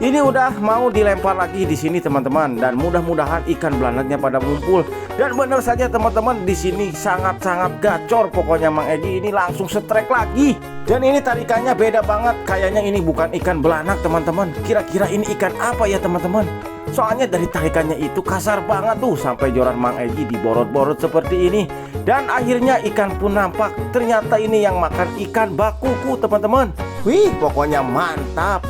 Ini udah mau dilempar lagi di sini teman-teman, dan mudah-mudahan ikan belanaknya pada ngumpul. Dan bener saja teman-teman, di sini sangat-sangat gacor pokoknya Mang Egi ini langsung strike lagi. Dan ini tarikannya beda banget, kayaknya ini bukan ikan belanak teman-teman. Kira-kira ini ikan apa ya teman-teman? Soalnya dari tarikannya itu kasar banget tuh, sampai joran Mang Egi diborot-borot seperti ini. Dan akhirnya ikan pun nampak, ternyata ini yang makan ikan bakuku teman-teman. Wih, pokoknya mantap.